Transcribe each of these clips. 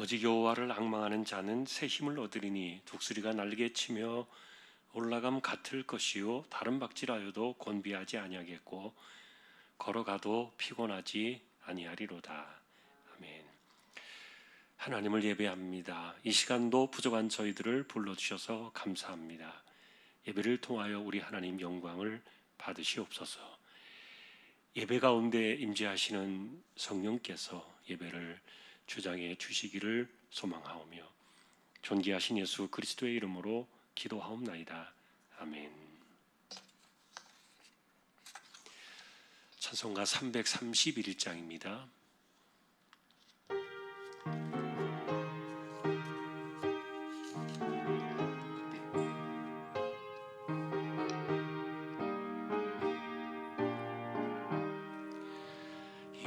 오직 여호와를 앙망하는 자는 새 힘을 얻으리니 독수리가 날개 치며 올라감 같을 것이요 다른 박질하여도 곤비하지 아니하겠고 걸어가도 피곤하지 아니하리로다. 아멘. 하나님을 예배합니다. 이 시간도 부족한 저희들을 불러주셔서 감사합니다. 예배를 통하여 우리 하나님 영광을 받으시옵소서. 예배 가운데 임재하시는 성령께서 예배를 주장해 주시기를 소망하오며 존귀하신 예수 그리스도의 이름으로 기도하옵나이다. 아멘. 찬송가 331장입니다.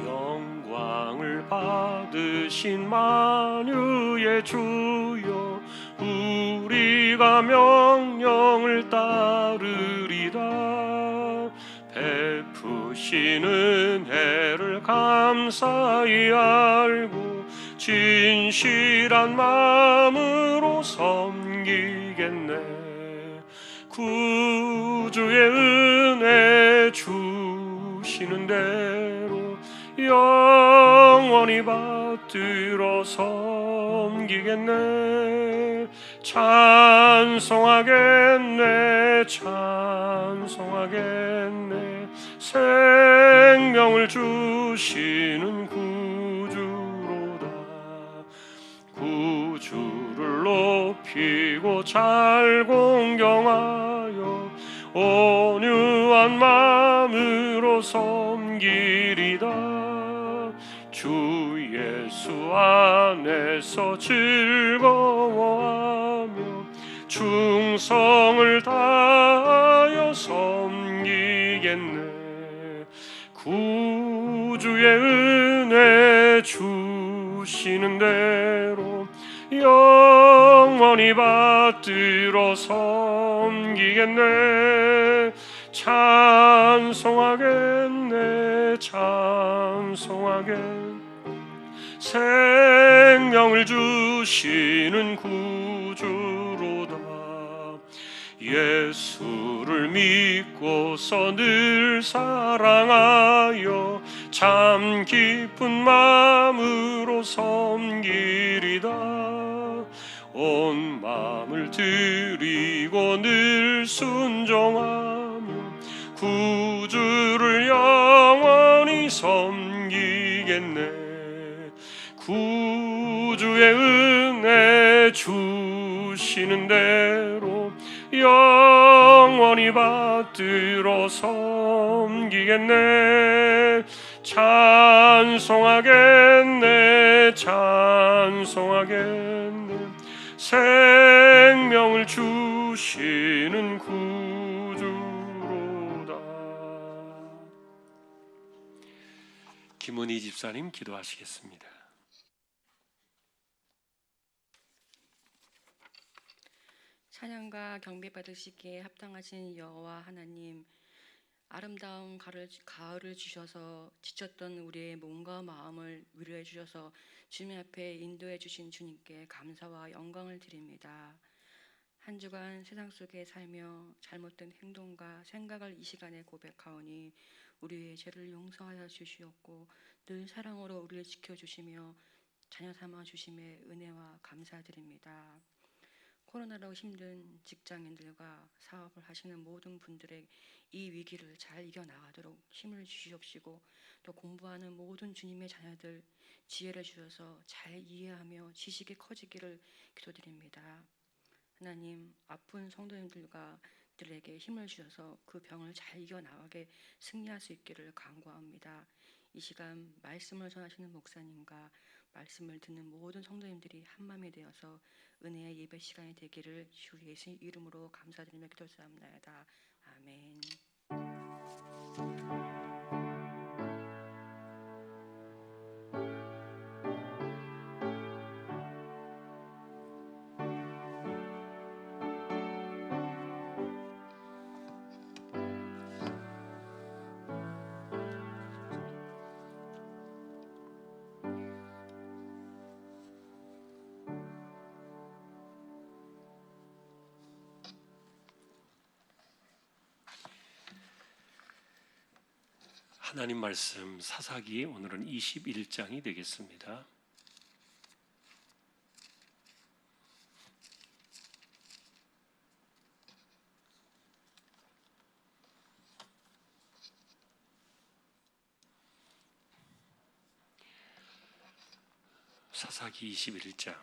영광을 받으신 만유의 주여 우리가 명령을 따르리다. 베푸시는 은혜를 감사히 알고 진실한 마음으로 섬기겠네. 구주의 은혜 주시는 대로 영원히 받들어 섬기겠네. 찬송하겠네 찬송하겠네. 생명을 주시는 구주로다. 구주를 높이고 잘 공경하여 온유한 마음으로 섬기리다. 주 예수 안에서 즐거워하며 충성을 다하여 섬기겠네. 구주의 은혜 주시는 대로 영원히 받들어 섬기겠네. 찬송하겠네 찬송하겠네. 생명을 주시는 구주로다. 예수를 믿고서 늘 사랑하여 참 기쁜 마음으로 섬기리다. 온 마음을 드리고 늘 순종하며 구주를 영원히 섬기겠네. 구주의 은혜 주시는 대로 영원히 받들어 섬기겠네. 찬송하겠네 찬송하겠네. 생명을 주시는 구주로다. 김은희 집사님 기도하시겠습니다. 찬양과 경배 받으시기에 합당하신 여호와 하나님, 아름다운 가을을 주셔서 지쳤던 우리의 몸과 마음을 위로해 주셔서 주님 앞에 인도해 주신 주님께 감사와 영광을 드립니다. 한 주간 세상 속에 살며 잘못된 행동과 생각을 이 시간에 고백하오니 우리의 죄를 용서하여 주시옵고 늘 사랑으로 우리를 지켜주시며 자녀 삼아 주심에 은혜와 감사드립니다. 코로나로 힘든 직장인들과 사업을 하시는 모든 분들의 이 위기를 잘 이겨나가도록 힘을 주시옵시고 또 공부하는 모든 주님의 자녀들 지혜를 주셔서 잘 이해하며 지식이 커지기를 기도드립니다. 하나님, 아픈 성도님들에게 힘을 주셔서 그 병을 잘 이겨나가게 승리할 수 있기를 간구합니다. 이 시간 말씀을 전하시는 목사님과 말씀을 듣는 모든 성도님들이 한마음이 되어서 은혜의 예배 시간이 되기를 주 예수 이름으로 감사드리며 기도드립니다. 아멘. 하나님 말씀 사사기 오늘은 21장이 되겠습니다. 사사기 21장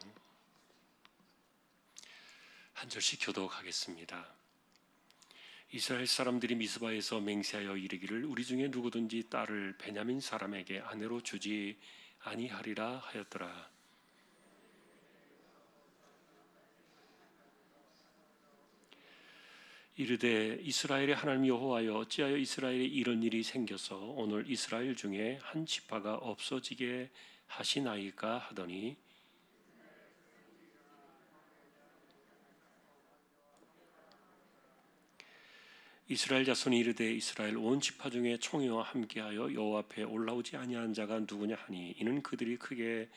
한 절씩 교독하겠습니다. 이스라엘 사람들이 미스바에서 맹세하여 이르기를 우리 중에 누구든지 딸을 베냐민 사람에게 아내로 주지 아니하리라 하였더라. 이르되 이스라엘의 하나님 여호와여 어찌하여 이스라엘에 이런 일이 생겨서 오늘 이스라엘 중에 한 지파가 없어지게 하시나이까 하더니 이스라엘 자손이 이르되 이스라엘 온 지파 중에 총회와 함께하여 여호와 앞에 올라오지 아니한 자가 누구냐 하니 이는 그들이 크게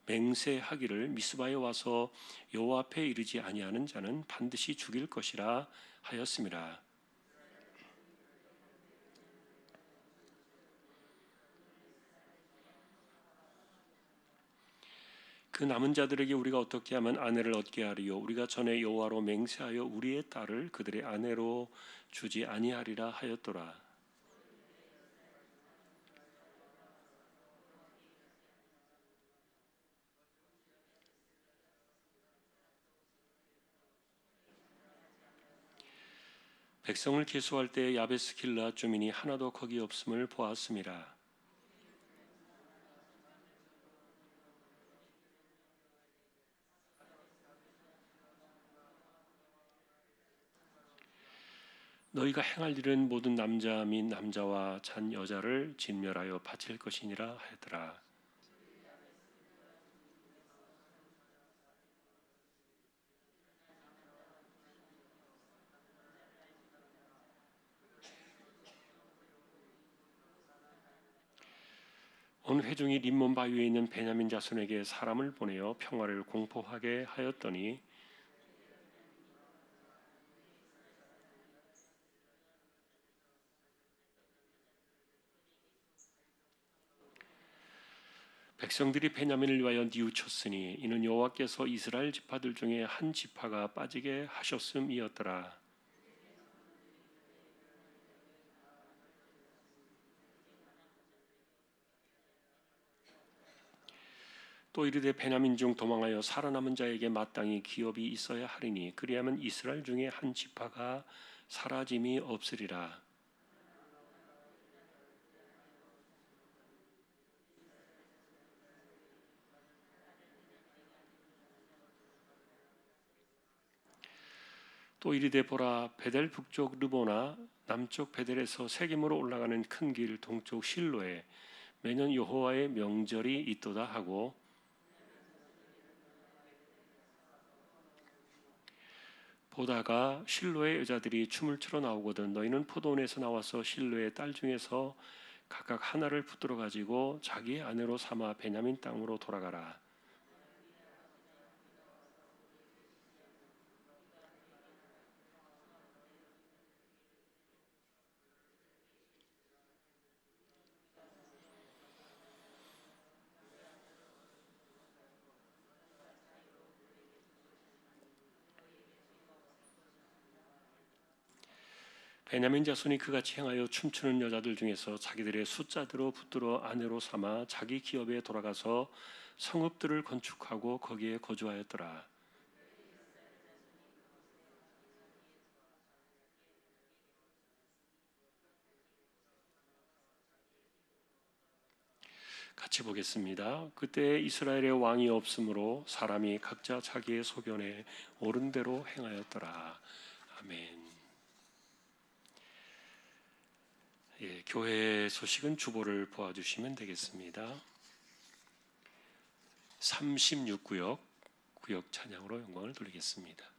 맹세하기를 미스바에 와서 여호와 앞에 이르지 아니하는 자는 반드시 죽일 것이라 하였음이라. 그 남은 자들에게 우리가 어떻게 하면 아내를 얻게 하리요? 우리가 전에 여호와로 맹세하여 우리의 딸을 그들의 아내로 주지 아니하리라 하였더라. 백성을 계수할 때 야베스 길르앗 주민이 하나도 거기 없음을 보았음이라. 너희가 행할 일은 모든 남자 및 남자와 잔 여자를 진멸하여 바칠 것이니라 하였더라. 온 회중이 림몬 바위에 있는 베냐민 자손에게 사람을 보내어 평화를 공포하게 하였더니 백성들이 베냐민을 위하여 뉘우쳤으니 이는 여호와께서 이스라엘 지파들 중에 한 지파가 빠지게 하셨음이었더라. 또 이르되 베냐민 중 도망하여 살아남은 자에게 마땅히 기업이 있어야 하리니 그리하면 이스라엘 중에 한 지파가 사라짐이 없으리라. 또 이르되 보라 베델 북쪽 르보나 남쪽 베델에서 세겜으로 올라가는 큰 길 동쪽 실로에 매년 여호와의 명절이 있도다 하고 보다가 실로의 여자들이 춤을 추러 나오거든 너희는 포도원에서 나와서 실로의 딸 중에서 각각 하나를 붙들어 가지고 자기의 아내로 삼아 베냐민 땅으로 돌아가라. 베냐민 자손이 그같이 행하여 춤추는 여자들 중에서 자기들의 숫자대로 붙들어 아내로 삼아 자기 기업에 돌아가서 성읍들을 건축하고 거기에 거주하였더라. 같이 보겠습니다. 그때 이스라엘의 왕이 없으므로 사람이 각자 자기의 소견에 옳은 대로 행하였더라. 아멘. 예, 교회 소식은 주보를 보아주시면 되겠습니다. 36구역 구역 찬양으로 영광을 돌리겠습니다.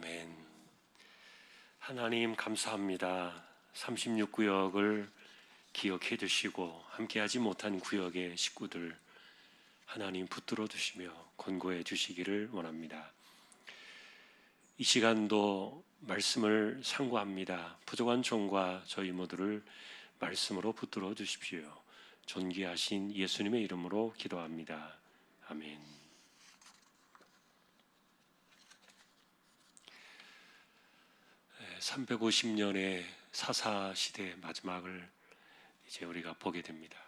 아멘. 하나님 감사합니다. 36구역을 기억해 주시고 함께하지 못한 구역의 식구들 하나님 붙들어 주시며 권고해 주시기를 원합니다. 이 시간도 말씀을 상고합니다. 부족한 종과 저희 모두를 말씀으로 붙들어 주십시오. 존귀하신 예수님의 이름으로 기도합니다. 아멘. 350년의 사사 시대의 마지막을 이제 우리가 보게 됩니다.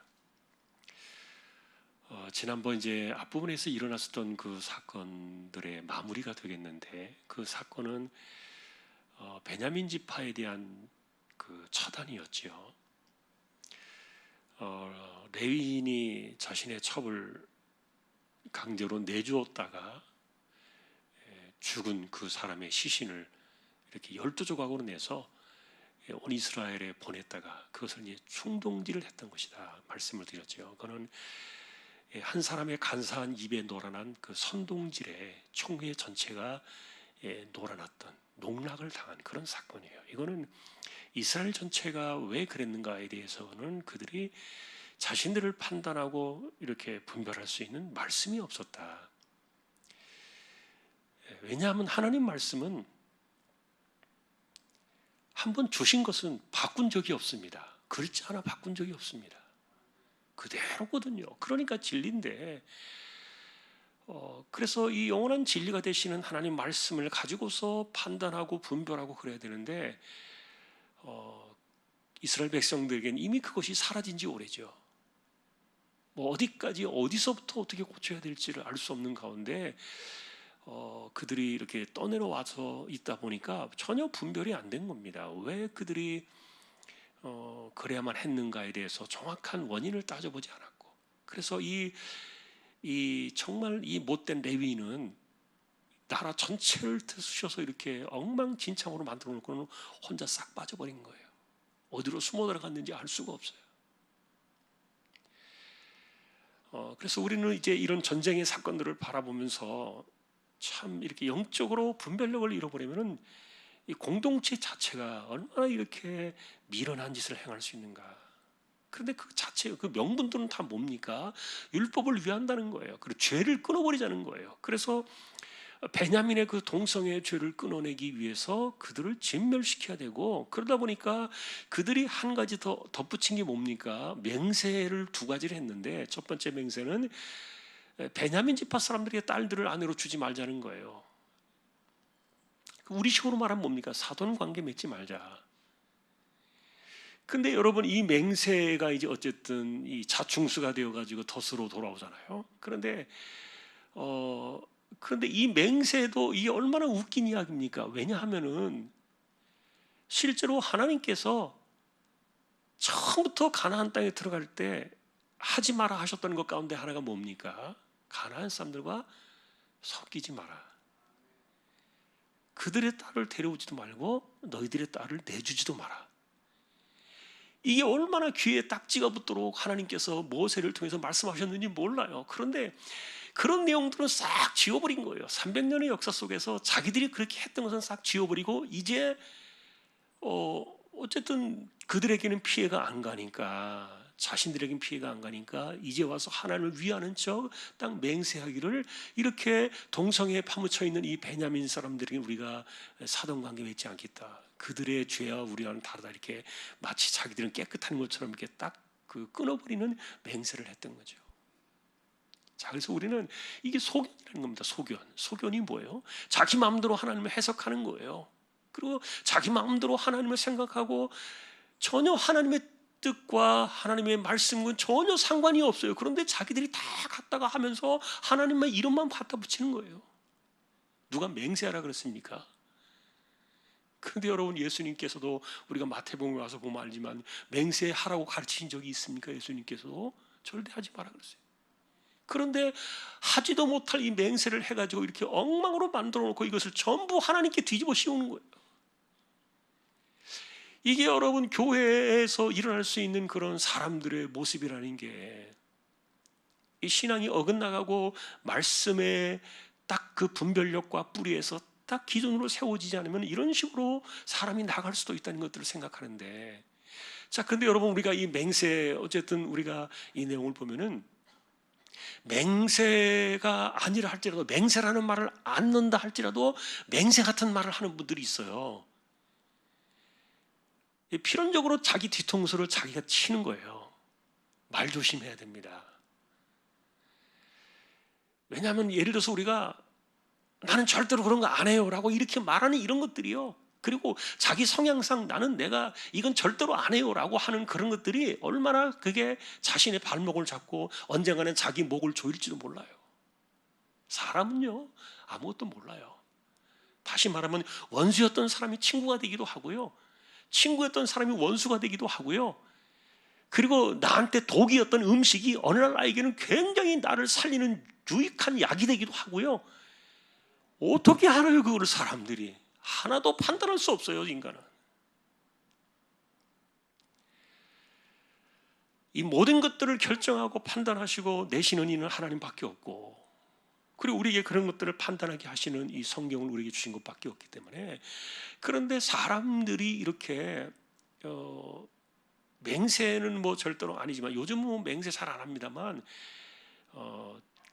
지난번 이제 앞부분에서 일어났었던 그 사건들의 마무리가 되겠는데, 그 사건은 베냐민 지파에 대한 그 처단이었지요. 레위인이 자신의 첩을 강제로 내주었다가 죽은 그 사람의 시신을 이렇게 12조각으로 내서 온 이스라엘에 보냈다가 그것을 이제 충동질을 했던 것이다 말씀을 드렸죠. 그거는 한 사람의 간사한 입에 놀아난 그 선동질에 총회 전체가 놀아났던 농락을 당한 그런 사건이에요. 이거는 이스라엘 전체가 왜 그랬는가에 대해서는 그들이 자신들을 판단하고 이렇게 분별할 수 있는 말씀이 없었다. 왜냐하면 하나님 말씀은 한번 주신 것은 바꾼 적이 없습니다. 글자 하나 바꾼 적이 없습니다. 그대로거든요. 그러니까 진리인데, 그래서 이 영원한 진리가 되시는 하나님 말씀을 가지고서 판단하고 분별하고 그래야 되는데, 이스라엘 백성들에게는 이미 그것이 사라진 지 오래죠. 뭐 어디까지 어디서부터 어떻게 고쳐야 될지를 알 수 없는 가운데 그들이 이렇게 떠내려와서 있다 보니까 전혀 분별이 안 된 겁니다. 왜 그들이 그래야만 했는가에 대해서 정확한 원인을 따져보지 않았고, 그래서 이 정말 이 못된 레위인은 나라 전체를 드셔서 이렇게 엉망진창으로 만들어 놓고는 혼자 싹 빠져버린 거예요. 어디로 숨어 들어갔는지 알 수가 없어요. 그래서 우리는 이제 이런 전쟁의 사건들을 바라보면서 참 이렇게 영적으로 분별력을 잃어버리면은 이 공동체 자체가 얼마나 이렇게 미련한 짓을 행할 수 있는가. 그런데 그 자체, 그 명분들은 다 뭡니까? 율법을 위한다는 거예요. 그리고 죄를 끊어버리자는 거예요. 그래서 베냐민의 그 동성애의 죄를 끊어내기 위해서 그들을 진멸시켜야 되고, 그러다 보니까 그들이 한 가지 더 덧붙인 게 뭡니까? 맹세를 두 가지를 했는데, 첫 번째 맹세는 베냐민 지파 사람들의 딸들을 아내로 주지 말자는 거예요. 우리식으로 말하면 뭡니까? 사돈 관계 맺지 말자. 근데 여러분, 이 맹세가 이제 어쨌든 이 자충수가 되어가지고 덫으로 돌아오잖아요. 그런데 이 맹세도 이게 얼마나 웃긴 이야기입니까? 왜냐하면은 실제로 하나님께서 처음부터 가나안 땅에 들어갈 때 하지 마라 하셨던 것 가운데 하나가 뭡니까? 가나안 사람들과 섞이지 마라. 그들의 딸을 데려오지도 말고 너희들의 딸을 내주지도 마라. 이게 얼마나 귀에 딱지가 붙도록 하나님께서 모세를 통해서 말씀하셨는지 몰라요. 그런데 그런 내용들은 싹 지워버린 거예요. 300년의 역사 속에서 자기들이 그렇게 했던 것은 싹 지워버리고, 이제 어쨌든 그들에게는 피해가 안 가니까, 자신들에게는 피해가 안 가니까 이제 와서 하나님을 위하는 척 딱 맹세하기를, 이렇게 동성애에 파묻혀 있는 이 베냐민 사람들에게 우리가 사돈관계 맺지 않겠다. 그들의 죄와 우리와는 다르다. 이렇게 마치 자기들은 깨끗한 것처럼 이렇게 딱 그 끊어버리는 맹세를 했던 거죠. 자, 그래서 우리는 이게 소견이라는 겁니다. 소견이 뭐예요? 자기 마음대로 하나님을 해석하는 거예요. 그리고 자기 마음대로 하나님을 생각하고 전혀 하나님의 뜻과 하나님의 말씀은 전혀 상관이 없어요. 그런데 자기들이 다 갖다가 하면서 하나님의 이름만 갖다 붙이는 거예요. 누가 맹세하라 그랬습니까? 그런데 여러분, 예수님께서도 우리가 마태복음에 와서 보면 알지만 맹세하라고 가르치신 적이 있습니까? 예수님께서도 절대 하지 마라 그랬어요. 그런데 하지도 못할 이 맹세를 해가지고 이렇게 엉망으로 만들어 놓고 이것을 전부 하나님께 뒤집어 씌우는 거예요. 이게 여러분, 교회에서 일어날 수 있는 그런 사람들의 모습이라는 게, 이 신앙이 어긋나가고 말씀에 딱 그 분별력과 뿌리에서 딱 기준으로 세워지지 않으면 이런 식으로 사람이 나갈 수도 있다는 것들을 생각하는데, 자, 그런데 여러분, 우리가 이 맹세, 어쨌든 우리가 이 내용을 보면은 맹세가 아니라 할지라도, 맹세라는 말을 안 넣는다 할지라도 맹세 같은 말을 하는 분들이 있어요. 필연적으로 자기 뒤통수를 자기가 치는 거예요. 말 조심해야 됩니다. 왜냐하면 예를 들어서 우리가 나는 절대로 그런 거 안 해요 라고 이렇게 말하는 이런 것들이요, 그리고 자기 성향상 나는 내가 이건 절대로 안 해요 라고 하는 그런 것들이 얼마나 그게 자신의 발목을 잡고 언젠가는 자기 목을 조일지도 몰라요. 사람은요 아무것도 몰라요. 다시 말하면 원수였던 사람이 친구가 되기도 하고요, 친구였던 사람이 원수가 되기도 하고요, 그리고 나한테 독이었던 음식이 어느 날 나에게는 굉장히 나를 살리는 유익한 약이 되기도 하고요. 어떻게 알아요 그거를? 사람들이 하나도 판단할 수 없어요. 인간은 이 모든 것들을 결정하고 판단하시고 내시는 이는 하나님밖에 없고, 그리고 우리에게 그런 것들을 판단하게 하시는 이 성경을 우리에게 주신 것밖에 없기 때문에, 그런데 사람들이 이렇게 맹세는 뭐 절대로 아니지만, 요즘은 뭐 맹세 잘 안 합니다만,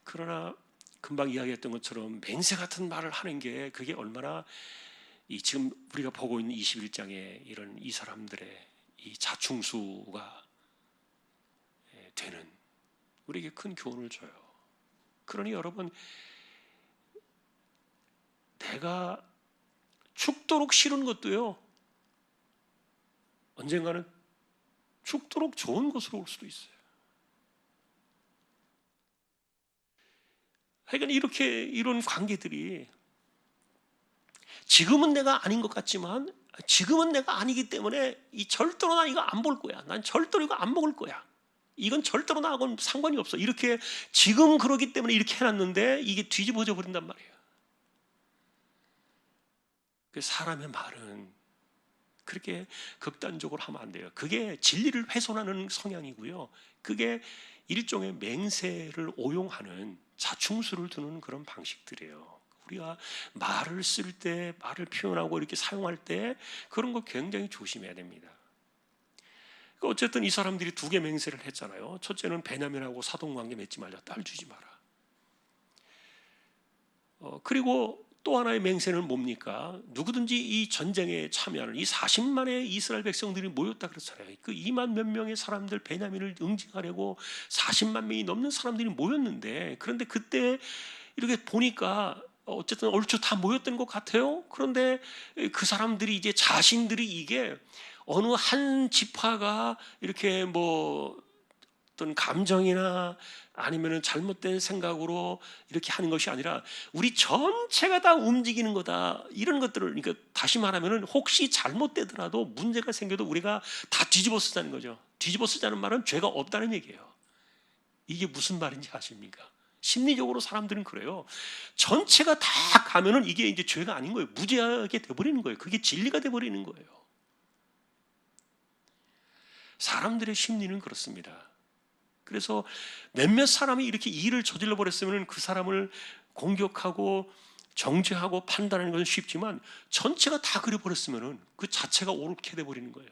그러나 금방 이야기했던 것처럼 맹세 같은 말을 하는 게 그게 얼마나 이 지금 우리가 보고 있는 21장의 이런 이 사람들의 이 자충수가 되는 우리에게 큰 교훈을 줘요. 그러니 여러분, 내가 죽도록 싫은 것도요, 언젠가는 죽도록 좋은 것으로 올 수도 있어요. 하여간 이렇게 이런 관계들이 지금은 내가 아닌 것 같지만, 지금은 내가 아니기 때문에 이 절대로 나 이거 안 볼 거야, 난 절대로 이거 안 먹을 거야, 이건 절대로 나하고는 상관이 없어, 이렇게 지금 그러기 때문에 이렇게 해놨는데 이게 뒤집어져 버린단 말이에요. 그 사람의 말은 그렇게 극단적으로 하면 안 돼요. 그게 진리를 훼손하는 성향이고요, 그게 일종의 맹세를 오용하는 자충수를 두는 그런 방식들이에요. 우리가 말을 쓸 때, 말을 표현하고 이렇게 사용할 때 그런 거 굉장히 조심해야 됩니다. 어쨌든 이 사람들이 두 개 맹세를 했잖아요. 첫째는 베냐민하고 사돈관계 맺지 말자, 딸 주지 마라. 그리고 또 하나의 맹세는 뭡니까? 누구든지 이 전쟁에 참여하는 이 40만의 이스라엘 백성들이 모였다 그랬잖아요. 그 2만 몇 명의 사람들, 베냐민을 응징하려고 40만 명이 넘는 사람들이 모였는데, 그런데 그때 이렇게 보니까 어쨌든 얼추 다 모였던 것 같아요. 그런데 그 사람들이 이제 자신들이 이게 어느 한 지파가 이렇게 뭐 어떤 감정이나 아니면은 잘못된 생각으로 이렇게 하는 것이 아니라 우리 전체가 다 움직이는 거다, 이런 것들을, 그러니까 다시 말하면은 혹시 잘못되더라도 문제가 생겨도 우리가 다 뒤집어 쓰자는 거죠. 뒤집어 쓰자는 말은 죄가 없다는 얘기예요. 이게 무슨 말인지 아십니까? 심리적으로 사람들은 그래요. 전체가 다 가면은 이게 이제 죄가 아닌 거예요. 무죄하게 돼버리는 거예요. 그게 진리가 돼버리는 거예요. 사람들의 심리는 그렇습니다. 그래서 몇몇 사람이 이렇게 일을 저질러 버렸으면 그 사람을 공격하고 정죄하고 판단하는 것은 쉽지만, 전체가 다 그래버렸으면 그 자체가 옳게 돼버리는 거예요.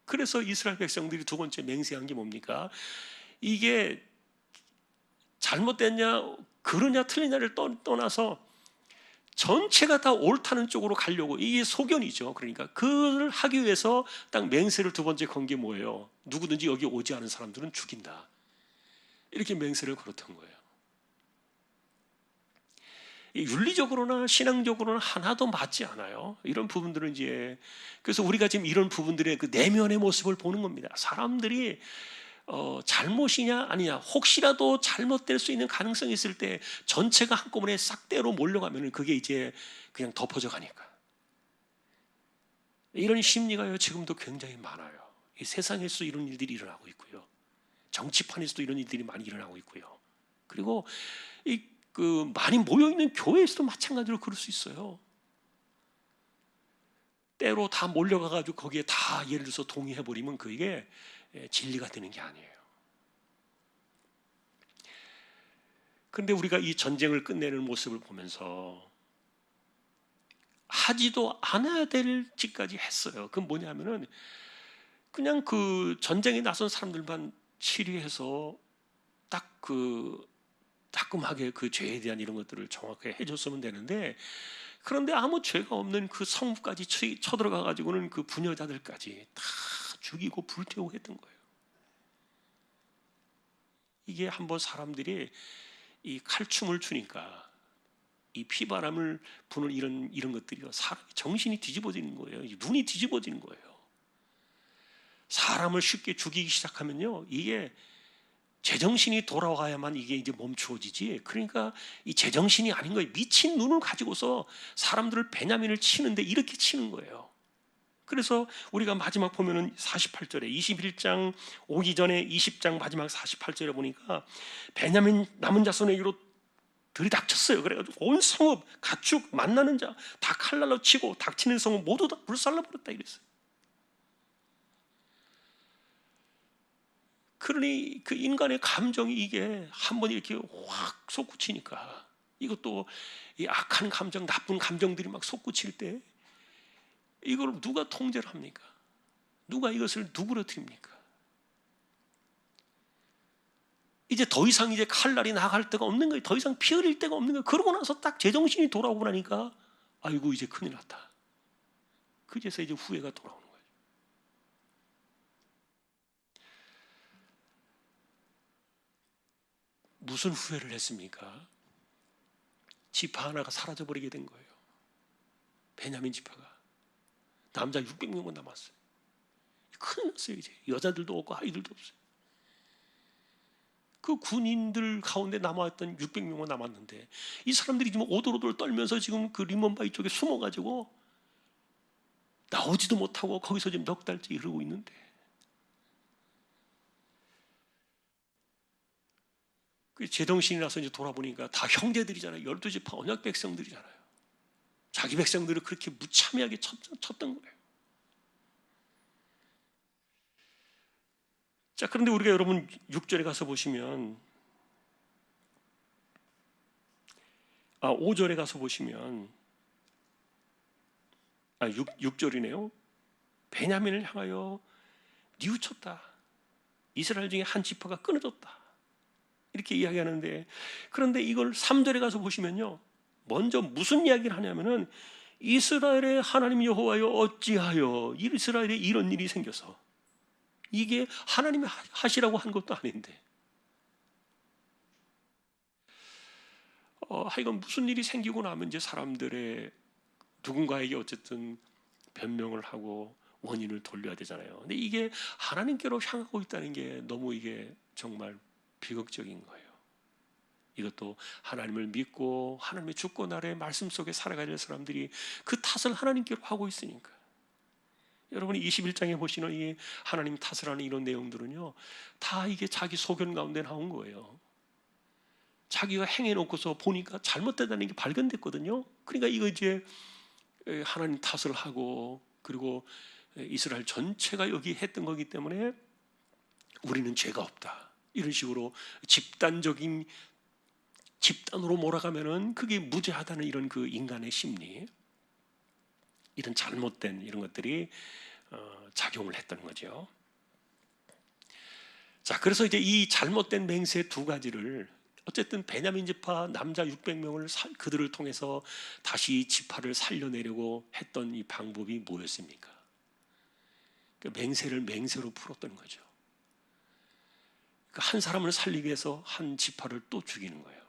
그래서 이스라엘 백성들이 두 번째 맹세한 게 뭡니까? 이게 잘못됐냐, 그러냐, 틀리냐를 떠나서 전체가 다 옳다는 쪽으로 가려고, 이게 소견이죠. 그러니까 그걸 하기 위해서 딱 맹세를 두 번째 건 게 뭐예요? 누구든지 여기 오지 않은 사람들은 죽인다, 이렇게 맹세를 걸었던 거예요. 윤리적으로나 신앙적으로는 하나도 맞지 않아요. 이런 부분들은 이제, 그래서 우리가 지금 이런 부분들의 그 내면의 모습을 보는 겁니다. 사람들이 잘못이냐 아니냐, 혹시라도 잘못될 수 있는 가능성이 있을 때 전체가 한꺼번에 싹대로 몰려가면 그게 이제 그냥 덮어져 가니까. 이런 심리가요 지금도 굉장히 많아요. 이 세상에서 이런 일들이 일어나고 있고요, 정치판에서도 이런 일들이 많이 일어나고 있고요, 그리고 그 많이 모여 있는 교회에서도 마찬가지로 그럴 수 있어요. 때로 다 몰려가가지고 거기에 다 예를 들어서 동의해버리면 그게 진리가 되는 게 아니에요. 그런데 우리가 이 전쟁을 끝내는 모습을 보면서 하지도 않아야 될 짓까지 했어요. 그건 뭐냐면은 그냥 그 전쟁에 나선 사람들만 치리해서 딱 그 따끔하게 그 죄에 대한 이런 것들을 정확하게 해줬으면 되는데, 그런데 아무 죄가 없는 그 성읍까지 쳐들어가 가지고는 그 부녀자들까지 다 죽이고 불태우고 했던 거예요. 이게 한번 사람들이 이 칼춤을 추니까 이 피바람을 부는 이런 것들이요, 사람이 정신이 뒤집어지는 거예요. 눈이 뒤집어지는 거예요. 사람을 쉽게 죽이기 시작하면요, 이게 제정신이 돌아와야만 이게 이제 멈추어지지. 그러니까 이 제정신이 아닌 거예요. 미친 눈을 가지고서 사람들을 베냐민을 치는데 이렇게 치는 거예요. 그래서 우리가 마지막 보면은 48절에 21장 오기 전에 20장 마지막 48절에 보니까 베냐민 남은 자손에게로 들이닥쳤어요. 그래가지고 온 성읍 가축 만나는 자 다 칼날로 치고 닥치는 성읍 모두 다 불살라 버렸다 이랬어요. 그러니 그 인간의 감정이 이게 한번 이렇게 확 솟구치니까, 이것도 이 악한 감정, 나쁜 감정들이 막 솟구칠 때 이걸 누가 통제를 합니까? 누가 이것을 누구러뜨립니까? 이제 더 이상 이제 칼날이 나갈 데가 없는 거예요. 더 이상 피 흘릴 데가 없는 거예요. 그러고 나서 딱 제정신이 돌아오고 나니까 아이고 이제 큰일 났다. 그제서 이제 후회가 돌아오는 거예요. 무슨 후회를 했습니까? 지파 하나가 사라져버리게 된 거예요. 베냐민 지파가. 남자 600명만 남았어요. 큰일 났어요. 이제 여자들도 없고 아이들도 없어요. 그 군인들 가운데 남아있던 600명만 남았는데 이 사람들이 지금 오돌오돌 떨면서 지금 그 리몬바이 쪽에 숨어가지고 나오지도 못하고 거기서 지금 넉 달째 이러고 있는데, 그 제정신이 나서 이제 돌아보니까 다 형제들이잖아요. 12지파 언약 백성들이잖아요. 자기 백성들을 그렇게 무참하게 쳤던 거예요. 자, 그런데 우리가 여러분 6절에 가서 보시면, 5절에 가서 보시면, 6절이네요. 베냐민을 향하여 뉘우쳤다. 이스라엘 중에 한 지파가 끊어졌다. 이렇게 이야기하는데, 그런데 이걸 3절에 가서 보시면요, 먼저 무슨 이야기를 하냐면은 이스라엘의 하나님 여호와여 어찌하여 이스라엘에 이런 일이 생겨서, 이게 하나님이 하시라고 한 것도 아닌데 하여간 무슨 일이 생기고 나면 이제 사람들의 누군가에게 어쨌든 변명을 하고 원인을 돌려야 되잖아요. 근데 이게 하나님께로 향하고 있다는 게 너무 이게 정말 비극적인 거예요. 이것도 하나님을 믿고 하나님의 주권 아래 말씀 속에 살아가야 될 사람들이 그 탓을 하나님께로 하고 있으니까. 여러분이 21장에 보시는 이 하나님 탓을 하는 이런 내용들은요, 다 이게 자기 소견 가운데 나온 거예요. 자기가 행해놓고서 보니까 잘못됐다는 게 발견됐거든요. 그러니까 이거 이제 하나님 탓을 하고, 그리고 이스라엘 전체가 여기 했던 거기 때문에 우리는 죄가 없다, 이런 식으로 집단으로 몰아가면은 그게 무죄하다는 이런 그 인간의 심리, 이런 잘못된 이런 것들이 작용을 했던 거죠. 자, 그래서 이제 이 잘못된 맹세 두 가지를 어쨌든 베냐민 지파 남자 600명을 그들을 통해서 다시 지파를 살려내려고 했던 이 방법이 뭐였습니까? 그 맹세를 맹세로 풀었던 거죠. 한 사람을 살리기 위해서 한 지파를 또 죽이는 거예요.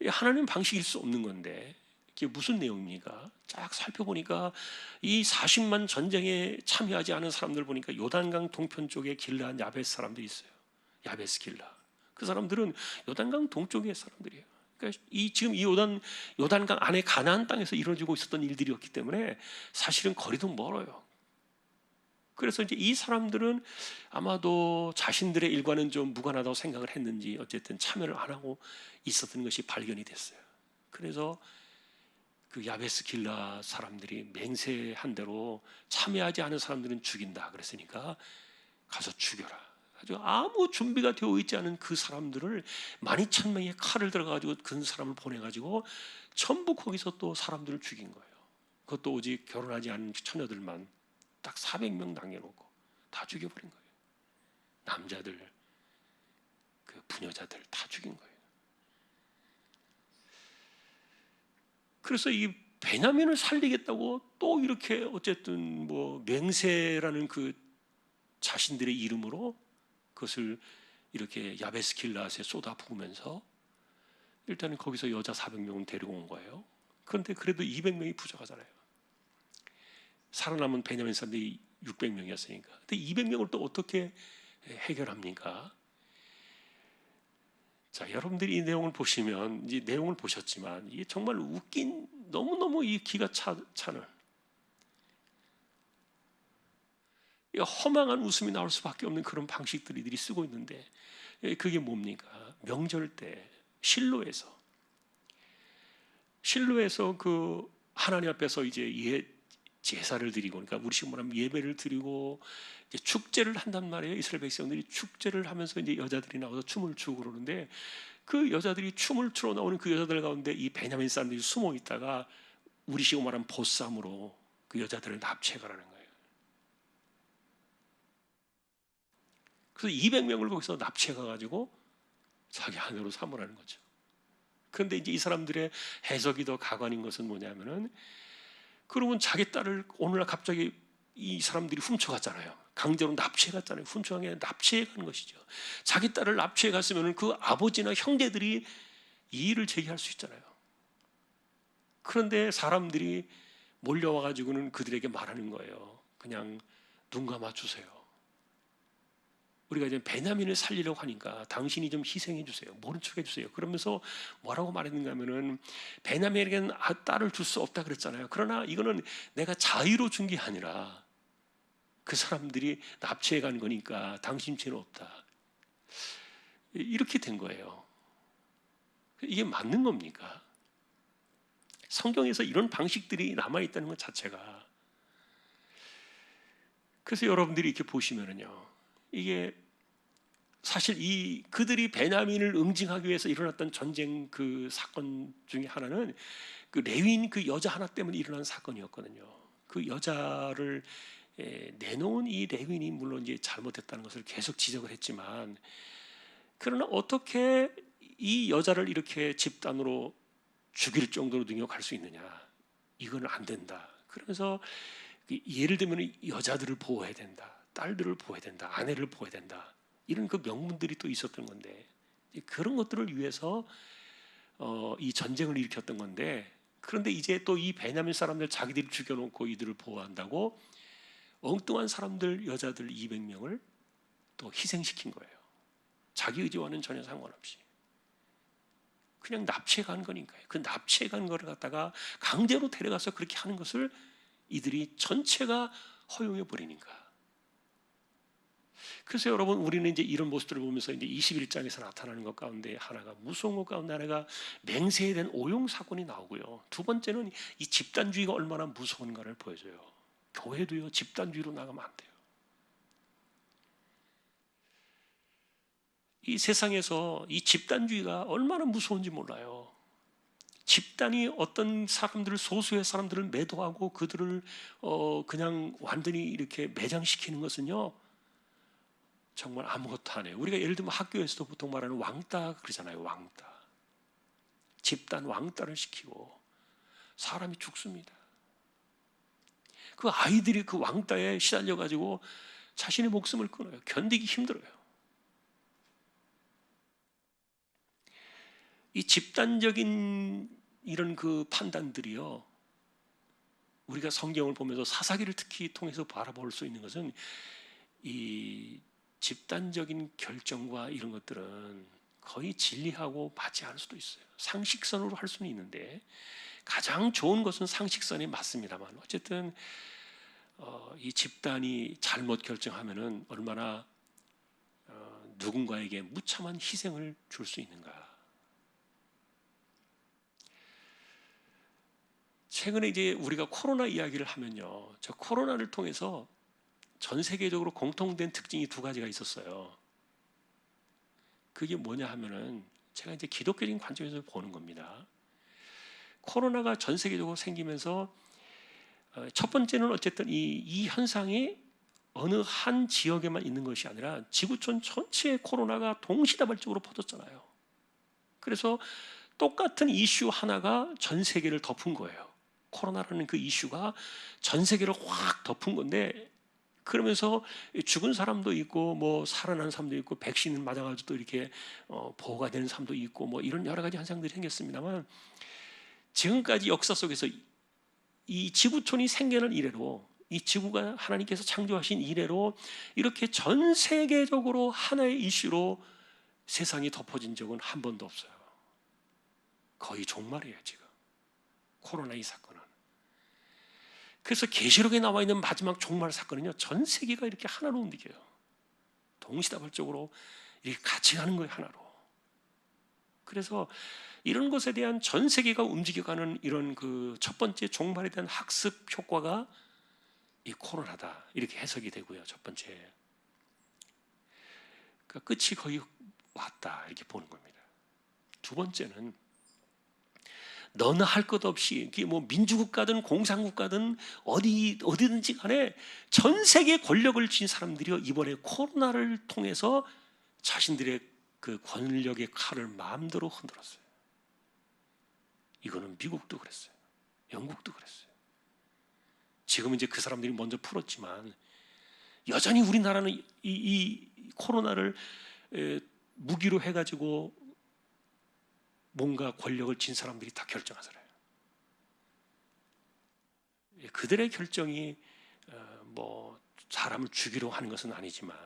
하나님 방식일 수 없는 건데 이게 무슨 내용입니까? 쫙 살펴보니까 이 40만 전쟁에 참여하지 않은 사람들 보니까 요단강 동편 쪽에 길르한 야베스 사람들이 있어요. 야베스 길라. 그 사람들은 요단강 동쪽의 사람들이에요. 그러니까 지금 이 요단강 안에 가나안 땅에서 이루어지고 있었던 일들이었기 때문에 사실은 거리도 멀어요. 그래서 이제 이 사람들은 아마도 자신들의 일과는 좀 무관하다고 생각을 했는지 어쨌든 참여를 안 하고 있었던 것이 발견이 됐어요. 그래서 그 야베스 길라 사람들이 맹세한 대로 참여하지 않은 사람들은 죽인다 그랬으니까 가서 죽여라. 아주 아무 준비가 되어 있지 않은 그 사람들을 12,000명의 칼을 들어가지고 그 사람을 보내가지고 전부 거기서 또 사람들을 죽인 거예요. 그것도 오직 결혼하지 않은 처녀들만 딱 400명 남겨놓고 다 죽여버린 거예요. 남자들, 그 부녀자들 다 죽인 거예요. 그래서 이 베냐민을 살리겠다고 또 이렇게 어쨌든 뭐 맹세라는 그 자신들의 이름으로 그것을 이렇게 야베스 길라앗에 쏟아 부으면서 일단은 거기서 여자 400명은 데리고 온 거예요. 그런데 그래도 200명이 부족하잖아요. 살아남은 베냐민 사람들이 600명이었으니까. 근데 200명을 또 어떻게 해결합니까? 자, 여러분들이 이 내용을 보시면 이제 내용을 보셨지만 이게 정말 웃긴 너무너무 이 기가 차는 허망한 웃음이 나올 수밖에 없는 그런 방식들을 이들이 쓰고 있는데 그게 뭡니까? 명절 때 실로에서 그 하나님 앞에서 이제 제사를 드리고 그러니까 우리식으로 말하면 예배를 드리고 이제 축제를 한단 말이에요. 이스라엘 백성들이 축제를 하면서 이제 여자들이 나와서 춤을 추고 그러는데 그 여자들이 춤을 추러 나오는 그 여자들 가운데 이 베냐민 사람들이 숨어 있다가 우리식으로 말하면 보쌈으로 그 여자들을 납치해가라는 거예요. 그래서 200명을 거기서 납치해가가지고 자기 아내로 삼으라는 거죠. 그런데 이제 이 사람들의 해석이 더 가관인 것은 뭐냐면은 그러면 자기 딸을 오늘날 갑자기 이 사람들이 훔쳐갔잖아요. 강제로 납치해갔잖아요. 훔쳐간 게 아니라 납치해가는 것이죠. 자기 딸을 납치해갔으면 그 아버지나 형제들이 이의를 제기할 수 있잖아요. 그런데 사람들이 몰려와가지고는 그들에게 말하는 거예요. 그냥 눈 감아주세요. 우리가 이제 베냐민을 살리려고 하니까 당신이 좀 희생해 주세요. 모른 척 해주세요. 그러면서 뭐라고 말했는가 하면은 베냐민에게는 딸을 줄 수 없다 그랬잖아요. 그러나 이거는 내가 자의로 준 게 아니라 그 사람들이 납치해 간 거니까 당신 죄는 없다. 이렇게 된 거예요. 이게 맞는 겁니까? 성경에서 이런 방식들이 남아있다는 것 자체가. 그래서 여러분들이 이렇게 보시면은요, 이게 사실 그들이 베냐민을 응징하기 위해서 일어났던 전쟁 그 사건 중에 하나는 그 레위인 그 여자 하나 때문에 일어난 사건이었거든요. 그 여자를 내놓은 이 레위인이 물론 이제 잘못했다는 것을 계속 지적을 했지만, 그러나 어떻게 이 여자를 이렇게 집단으로 죽일 정도로 능욕할 수 있느냐? 이거는 안 된다. 그러면서 예를 들면 여자들을 보호해야 된다, 딸들을 보호해야 된다, 아내를 보호해야 된다. 이런 그 명분들이 또 있었던 건데 그런 것들을 위해서 이 전쟁을 일으켰던 건데, 그런데 이제 또 이 베냐민 사람들 자기들이 죽여놓고 이들을 보호한다고 엉뚱한 사람들 여자들 200명을 또 희생시킨 거예요. 자기 의지와는 전혀 상관없이 그냥 납치해 간 거니까요. 그 납치해 간 거를 갖다가 강제로 데려가서 그렇게 하는 것을 이들이 전체가 허용해 버리니까. 그래서 여러분, 우리는 이제 이런 모습들을 보면서 이제 21장에서 나타나는 것 가운데 하나가, 무서운 것 가운데 하나가 맹세에 대한 오용 사건이 나오고요. 두 번째는 이 집단주의가 얼마나 무서운가를 보여줘요. 교회도요, 집단주의로 나가면 안 돼요. 이 세상에서 이 집단주의가 얼마나 무서운지 몰라요. 집단이 어떤 사람들을, 소수의 사람들을 매도하고 그들을 그냥 완전히 이렇게 매장시키는 것은요, 정말 아무것도 안 해요. 우리가 예를 들면 학교에서도 보통 말하는 왕따 그러잖아요. 왕따. 집단 왕따를 시키고 사람이 죽습니다. 그 아이들이 그 왕따에 시달려 가지고 자신의 목숨을 끊어요. 견디기 힘들어요. 이 집단적인 이런 그 판단들이요, 우리가 성경을 보면서 사사기를 특히 통해서 바라볼 수 있는 것은 이 집단적인 결정과 이런 것들은 거의 진리하고 맞지 않을 수도 있어요. 상식선으로 할 수는 있는데 가장 좋은 것은 상식선이 맞습니다만, 어쨌든 이 집단이 잘못 결정하면은 얼마나 누군가에게 무참한 희생을 줄 수 있는가. 최근에 이제 우리가 코로나 이야기를 하면요, 저 코로나를 통해서 전 세계적으로 공통된 특징이 두 가지가 있었어요. 그게 뭐냐 하면은 제가 이제 기독교적인 관점에서 보는 겁니다. 코로나가 전 세계적으로 생기면서 첫 번째는 어쨌든 이 현상이 어느 한 지역에만 있는 것이 아니라 지구촌 전체에 코로나가 동시다발적으로 퍼졌잖아요. 그래서 똑같은 이슈 하나가 전 세계를 덮은 거예요. 코로나라는 그 이슈가 전 세계를 확 덮은 건데, 그러면서 죽은 사람도 있고 뭐 살아난 사람도 있고 백신을 맞아가지고 또 이렇게 보호가 되는 사람도 있고 뭐 이런 여러 가지 현상들이 생겼습니다만, 지금까지 역사 속에서 이 지구촌이 생겨난 이래로, 이 지구가 하나님께서 창조하신 이래로 이렇게 전 세계적으로 하나의 이슈로 세상이 덮어진 적은 한 번도 없어요. 거의 종말이에요 지금 코로나 이 사건은. 그래서 계시록에 나와 있는 마지막 종말 사건은요, 전 세계가 이렇게 하나로 움직여요. 동시다발적으로 이렇게 같이 가는 거예요, 하나로. 그래서 이런 것에 대한 전 세계가 움직여가는 이런 그 첫 번째 종말에 대한 학습 효과가 이 코로나다, 이렇게 해석이 되고요. 첫 번째, 그러니까 끝이 거의 왔다, 이렇게 보는 겁니다. 두 번째는 너나 할 것 없이, 그게 뭐 민주국가든 공산국가든 어디든지 간에 전 세계 권력을 쥔 사람들이요, 이번에 코로나를 통해서 자신들의 그 권력의 칼을 마음대로 흔들었어요. 이거는 미국도 그랬어요. 영국도 그랬어요. 지금 이제 그 사람들이 먼저 풀었지만 여전히 우리나라는 이 코로나를 무기로 해가지고 뭔가 권력을 쥔 사람들이 다 결정하잖아요. 그들의 결정이 뭐 사람을 죽이려 하는 것은 아니지만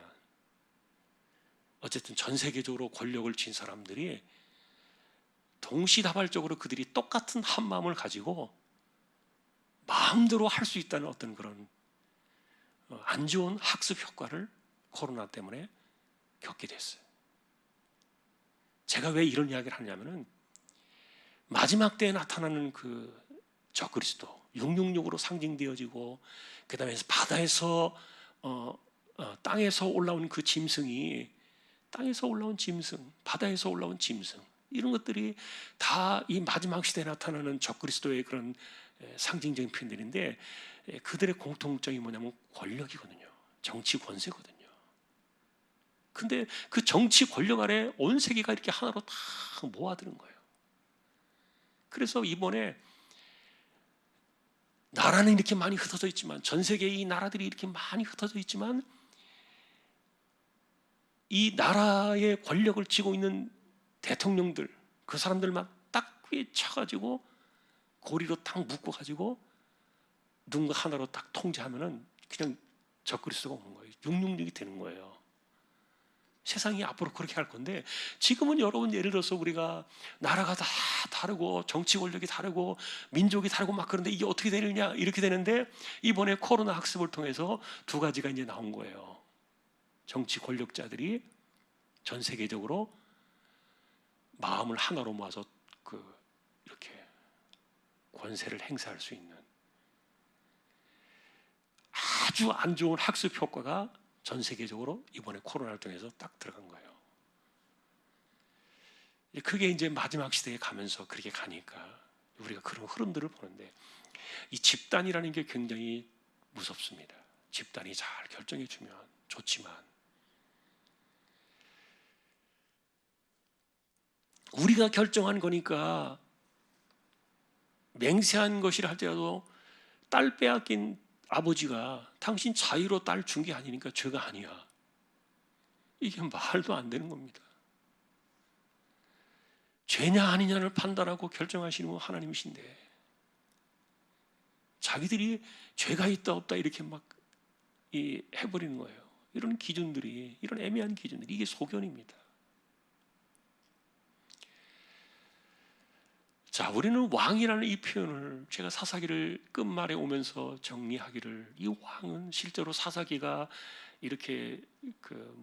어쨌든 전 세계적으로 권력을 쥔 사람들이 동시다발적으로 그들이 똑같은 한 마음을 가지고 마음대로 할 수 있다는 어떤 그런 안 좋은 학습 효과를 코로나 때문에 겪게 됐어요. 제가 왜 이런 이야기를 하냐면은 마지막 때에 나타나는 그 적그리스도 666으로 상징되어지고, 그 다음에 바다에서 땅에서 올라온 그 짐승이, 땅에서 올라온 짐승, 바다에서 올라온 짐승, 이런 것들이 다 이 마지막 시대에 나타나는 적그리스도의 그런 상징적인 표현들인데, 그들의 공통점이 뭐냐면 권력이거든요. 정치 권세거든요. 근데 그 정치 권력 아래 온 세계가 이렇게 하나로 다 모아드는 거예요. 그래서 이번에 나라는 이렇게 많이 흩어져 있지만, 전 세계의 이 나라들이 이렇게 많이 흩어져 있지만, 이 나라의 권력을 쥐고 있는 대통령들, 그 사람들만 딱 쳐가지고 고리로 딱 묶어가지고 누군가 하나로 딱 통제하면은 그냥 적그리스도가 오는 거예요. 666이 되는 거예요. 세상이 앞으로 그렇게 할 건데, 지금은 여러분 예를 들어서 우리가 나라가 다 다르고 정치 권력이 다르고 민족이 다르고 막 그런데 이게 어떻게 되느냐, 이렇게 되는데, 이번에 코로나 학습을 통해서 두 가지가 이제 나온 거예요. 정치 권력자들이 전 세계적으로 마음을 하나로 모아서 이렇게 권세를 행사할 수 있는 아주 안 좋은 학습 효과가 전 세계적으로 이번에 코로나를 통해서 딱 들어간 거예요. 그게 이제 마지막 시대에 가면서 그렇게 가니까 우리가 그런 흐름들을 보는데, 이 집단이라는 게 굉장히 무섭습니다. 집단이 잘 결정해 주면 좋지만, 우리가 결정한 거니까 맹세한 것이라 할지라도 딸 빼앗긴 아버지가 당신 자유로 딸 준 게 아니니까 죄가 아니야, 이게 말도 안 되는 겁니다. 죄냐 아니냐를 판단하고 결정하시는 건 하나님이신데, 자기들이 죄가 있다 없다 이렇게 막 해버리는 거예요. 이런 기준들이, 이런 애매한 기준들이, 이게 소견입니다. 자, 우리는 왕이라는 이 표현을 제가 사사기를 끝말에 오면서 정리하기를, 이 왕은 실제로 사사기가 이렇게 그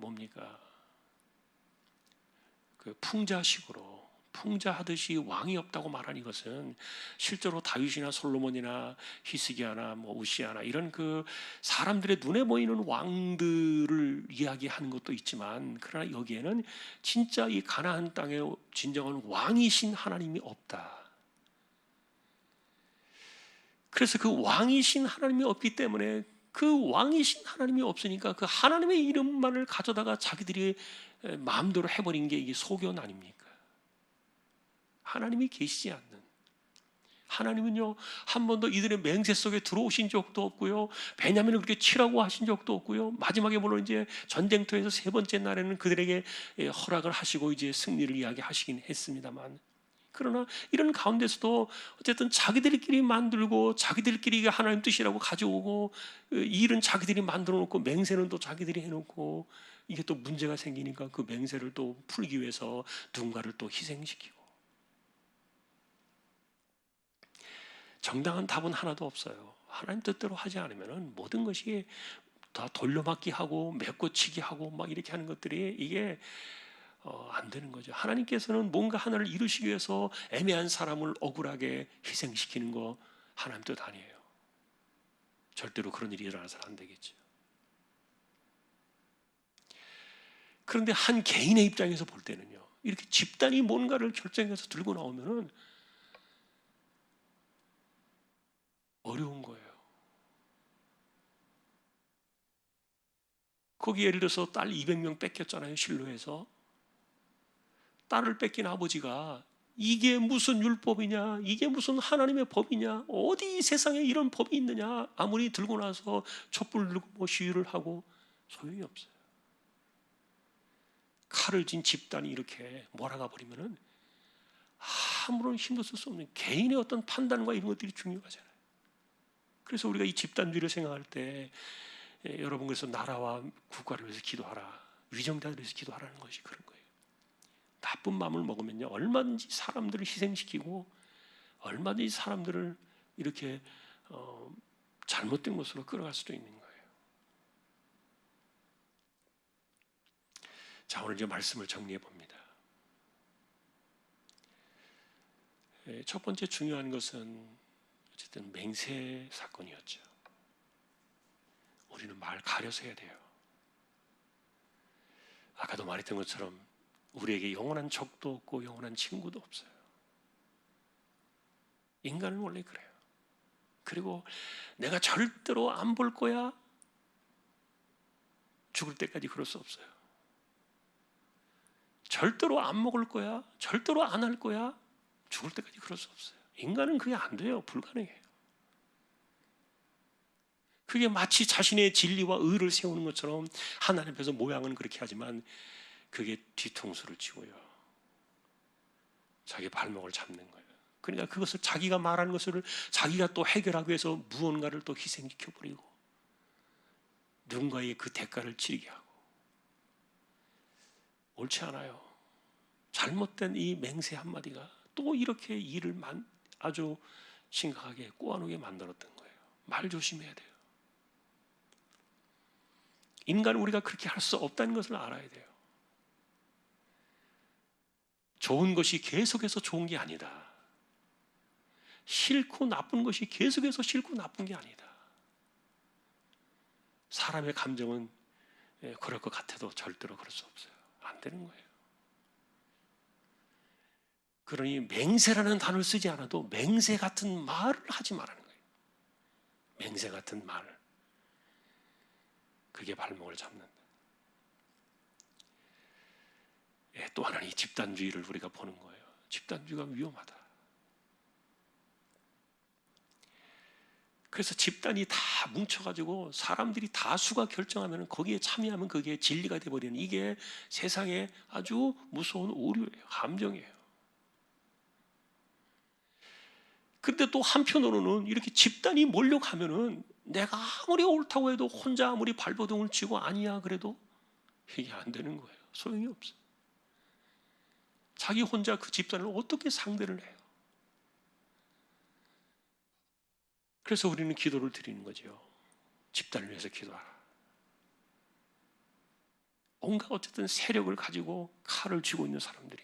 풍자식으로 풍자하듯이 왕이 없다고 말하는 것은 실제로 다윗이나 솔로몬이나 히스기야나 뭐 우시야나 이런 그 사람들의 눈에 보이는 왕들을 이야기하는 것도 있지만, 그러나 여기에는 진짜 이 가나안 땅에 진정한 왕이신 하나님이 없다. 그래서 그 왕이신 하나님이 없기 때문에, 그 왕이신 하나님이 없으니까 그 하나님의 이름만을 가져다가 자기들이 마음대로 해버린 게 이게 소견 아닙니까? 하나님이 계시지 않는, 하나님은요 한 번도 이들의 맹세 속에 들어오신 적도 없고요, 베냐민을 그렇게 치라고 하신 적도 없고요, 마지막에 물론 이제 전쟁터에서 세 번째 날에는 그들에게 허락을 하시고 이제 승리를 이야기하시긴 했습니다만, 그러나 이런 가운데서도 어쨌든 자기들끼리 만들고 자기들끼리 하나님 뜻이라고 가져오고, 이 일은 자기들이 만들어 놓고 맹세는 또 자기들이 해놓고, 이게 또 문제가 생기니까 그 맹세를 또 풀기 위해서 누군가를 또 희생시키고, 정당한 답은 하나도 없어요. 하나님 뜻대로 하지 않으면 모든 것이 다 돌려막기 하고 메꿔치기 하고 막 이렇게 하는 것들이 이게 안 되는 거죠. 하나님께서는 뭔가 하나를 이루시기 위해서 애매한 사람을 억울하게 희생시키는 거 하나님 뜻 아니에요. 절대로 그런 일이 일어나서는 안 되겠죠. 그런데 한 개인의 입장에서 볼 때는요, 이렇게 집단이 뭔가를 결정해서 들고 나오면은 어려운 거예요. 거기 예를 들어서 딸 200명 뺏겼잖아요, 실로에서. 딸을 뺏긴 아버지가 이게 무슨 율법이냐, 이게 무슨 하나님의 법이냐, 어디 세상에 이런 법이 있느냐, 아무리 들고 나서 촛불 들고 뭐 시위를 하고 소용이 없어요. 칼을 진 집단이 이렇게 몰아가 버리면은 아무런 힘도 쓸 수 없는 개인의 어떤 판단과 이런 것들이 중요하잖아요. 그래서 우리가 이 집단주의를 생각할 때 여러분, 그래서 나라와 국가를 위해서 기도하라, 위정자들을 위해서 기도하라는 것이 그런 거예요. 나쁜 마음을 먹으면요, 얼마든지 사람들을 희생시키고 얼마든지 사람들을 이렇게 잘못된 곳으로 끌어갈 수도 있는 거예요. 자, 오늘 이제 말씀을 정리해 봅니다. 첫 번째 중요한 것은 어쨌든 맹세 사건이었죠. 우리는 말 가려서 해야 돼요. 아까도 말했던 것처럼 우리에게 영원한 적도 없고 영원한 친구도 없어요. 인간은 원래 그래요. 그리고 내가 절대로 안 볼 거야, 죽을 때까지 그럴 수 없어요. 절대로 안 먹을 거야, 절대로 안 할 거야, 죽을 때까지 그럴 수 없어요. 인간은 그게 안 돼요. 불가능해요. 그게 마치 자신의 진리와 의를 세우는 것처럼 하나님 앞에서 모양은 그렇게 하지만 그게 뒤통수를 치고요, 자기 발목을 잡는 거예요. 그러니까 그것을 자기가 말하는 것을 자기가 또 해결하기 위해서 무언가를 또 희생시켜버리고 누군가의 그 대가를 치르게 하고, 옳지 않아요. 잘못된 이 맹세 한마디가 또 이렇게 일을 아주 심각하게 꼬아놓게 만들었던 거예요. 말 조심해야 돼요. 인간은 우리가 그렇게 할 수 없다는 것을 알아야 돼요. 좋은 것이 계속해서 좋은 게 아니다. 싫고 나쁜 것이 계속해서 싫고 나쁜 게 아니다. 사람의 감정은 그럴 것 같아도 절대로 그럴 수 없어요. 안 되는 거예요. 그러니 맹세라는 단어를 쓰지 않아도 맹세 같은 말을 하지 말라는 거예요. 맹세 같은 말, 그게 발목을 잡는다. 또 하나는 이 집단주의를 우리가 보는 거예요. 집단주의가 위험하다. 그래서 집단이 다 뭉쳐가지고 사람들이 다수가 결정하면 거기에 참여하면 그게 진리가 돼버리는, 이게 세상에 아주 무서운 오류예요. 함정이에요. 그런데 또 한편으로는 이렇게 집단이 몰려가면은 내가 아무리 옳다고 해도 혼자 아무리 발버둥을 치고 아니야 그래도 이게 안 되는 거예요. 소용이 없어요. 자기 혼자 그 집단을 어떻게 상대를 해요? 그래서 우리는 기도를 드리는 거죠. 집단을 위해서 기도하라. 온갖 어쨌든 세력을 가지고 칼을 쥐고 있는 사람들이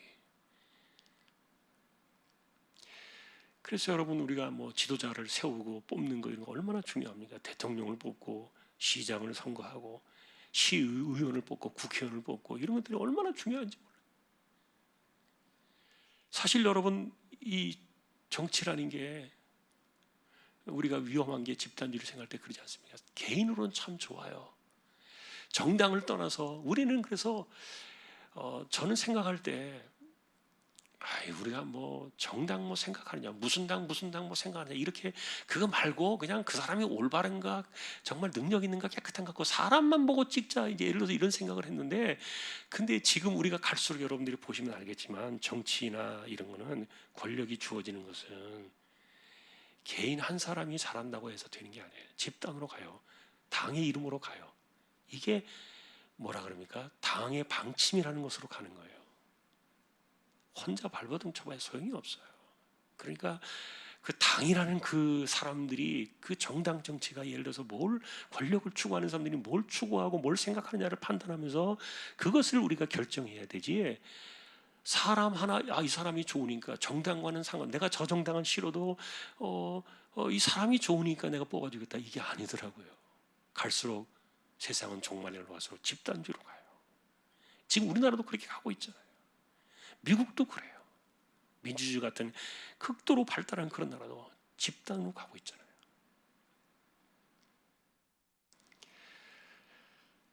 그래서 여러분, 우리가 뭐 지도자를 세우고 뽑는 거 이런 거 얼마나 중요합니까? 대통령을 뽑고 시장을 선거하고 시의원을 뽑고 국회의원을 뽑고 이런 것들이 얼마나 중요한지 몰라요. 사실 여러분, 이 정치라는 게 우리가 위험한 게 집단주의를 생각할 때 그러지 않습니까? 개인으로는 참 좋아요. 정당을 떠나서 우리는 그래서 저는 생각할 때 우리가 뭐 정당 뭐 생각하느냐, 무슨 당 뭐 생각하느냐, 이렇게 그거 말고 그냥 그 사람이 올바른가, 정말 능력 있는가, 깨끗한가, 그 사람만 보고 찍자, 이제 예를 들어서 이런 생각을 했는데, 근데 지금 우리가 갈수록 여러분들이 보시면 알겠지만 정치나 이런 거는 권력이 주어지는 것은 개인 한 사람이 잘한다고 해서 되는 게 아니에요. 집단으로 가요. 당의 이름으로 가요. 이게 뭐라 그럽니까? 당의 방침이라는 것으로 가는 거예요. 혼자 발버둥 쳐봐야 소용이 없어요. 그러니까 그 당이라는 그 사람들이, 그 정당 정치가 예를 들어서 뭘, 권력을 추구하는 사람들이 뭘 추구하고 뭘 생각하느냐를 판단하면서 그것을 우리가 결정해야 되지, 사람 하나, 이 사람이 좋으니까, 정당과는 상관, 내가 저 정당은 싫어도 이 사람이 좋으니까 내가 뽑아주겠다, 이게 아니더라고요. 갈수록 세상은 종말로 갈수록 집단주의로 가요. 지금 우리나라도 그렇게 가고 있잖아요. 미국도 그래요. 민주주의 같은 극도로 발달한 그런 나라도 집단으로 가고 있잖아요.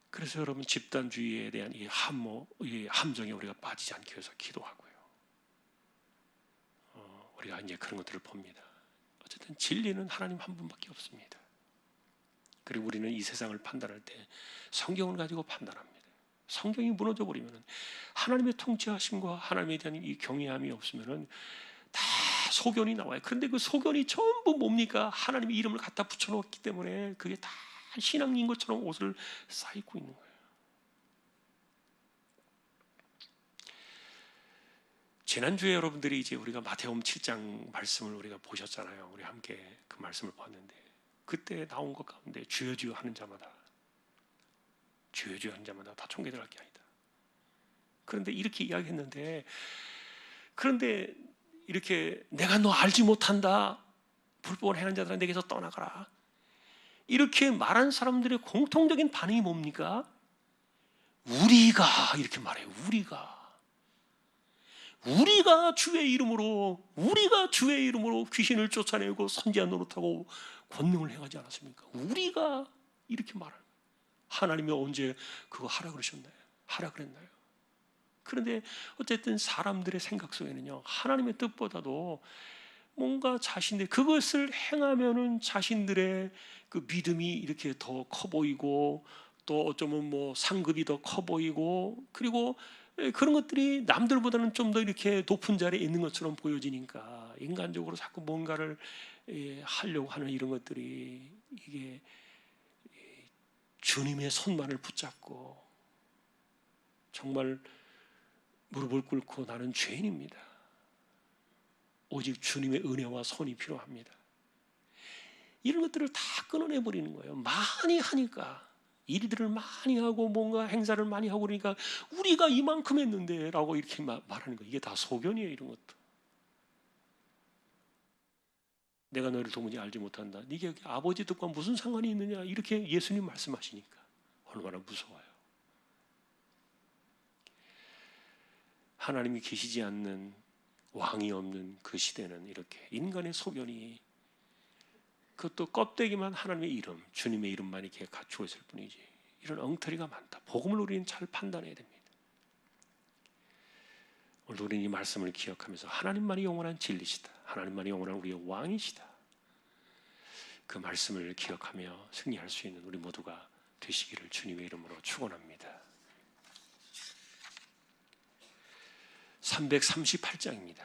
그래서 여러분, 집단주의에 대한 이 함정에 우리가 빠지지 않기 위해서 기도하고요. 우리가 이제 그런 것들을 봅니다. 어쨌든 진리는 하나님 한 분밖에 없습니다. 그리고 우리는 이 세상을 판단할 때 성경을 가지고 판단합니다. 성경이 무너져 버리면, 하나님의 통치하심과 하나님에 대한 이 경외함이 없으면 다 소견이 나와요. 그런데 그 소견이 전부 뭡니까? 하나님의 이름을 갖다 붙여놓기 때문에 그게 다 신앙인 것처럼 옷을 쌓이고 있는 거예요. 지난주에 여러분들이 이제 우리가 마태복음 7장 말씀을 우리가 보셨잖아요. 우리 함께 그 말씀을 봤는데, 그때 나온 것 가운데 주여 주여 하는 자마다, 주여 주여 하는 자마다 다 총개될 게 아니다. 그런데 이렇게 이야기했는데, 그런데 이렇게 내가 너 알지 못한다, 불법을 행하는 자들아 내게서 떠나가라, 이렇게 말한 사람들의 공통적인 반응이 뭡니까? 우리가, 이렇게 말해요. 우리가 주의 이름으로 귀신을 쫓아내고 선지자 노릇하고 권능을 행하지 않았습니까? 우리가, 이렇게 말하는 거예요. 하나님이 언제 그거 하라 그러셨나요? 하라 그랬나요? 그런데 어쨌든 사람들의 생각 속에는요, 하나님의 뜻보다도 뭔가 그것을 행하면은 자신들의 그 믿음이 이렇게 더 커 보이고, 또 어쩌면 뭐 상급이 더 커 보이고, 그리고 그런 것들이 남들보다는 좀 더 이렇게 높은 자리에 있는 것처럼 보여지니까 인간적으로 자꾸 뭔가를 하려고 하는 이런 것들이, 이게 주님의 손만을 붙잡고 정말 무릎을 꿇고 나는 죄인입니다, 오직 주님의 은혜와 손이 필요합니다, 이런 것들을 다 끊어내버리는 거예요. 많이 하니까, 일들을 많이 하고 뭔가 행사를 많이 하고 그러니까 우리가 이만큼 했는데 라고 이렇게 말하는 거예요. 이게 다 소견이에요. 이런 것도. 내가 너를 도무지 알지 못한다, 네게 아버지 뜻과 무슨 상관이 있느냐, 이렇게 예수님 말씀하시니까 얼마나 무서워요. 하나님이 계시지 않는, 왕이 없는 그 시대는 이렇게 인간의 소견이, 그것도 껍데기만 하나님의 이름, 주님의 이름만 이렇게 갖추어 있을 뿐이지, 이런 엉터리가 많다. 복음을 우리는 잘 판단해야 됩니다. 오늘 우리는 이 말씀을 기억하면서 하나님만이 영원한 진리시다, 하나님만이 영원한 우리의 왕이시다, 그 말씀을 기억하며 승리할 수 있는 우리 모두가 되시기를 주님의 이름으로 축원합니다. 338장입니다.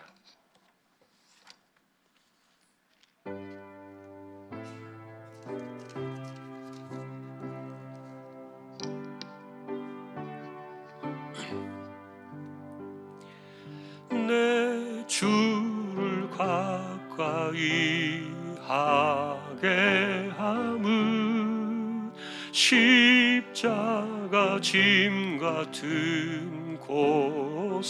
내 주를 가까이 하게 함은 십자가 짐 같은 고생이나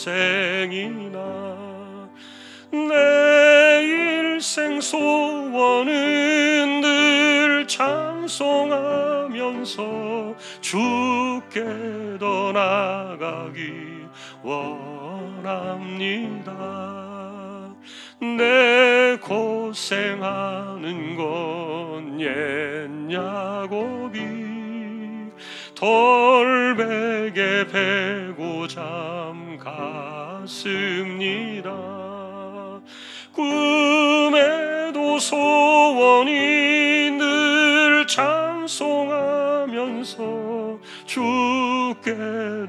내 일생 소원은 늘 찬송하면서 주께 더 나아가기 원합니다. 내 고생하는 건 옛 야곱이 돌베개 베고 잠 갔습니다. 꿈에도 소원이 늘 찬송하면서 주께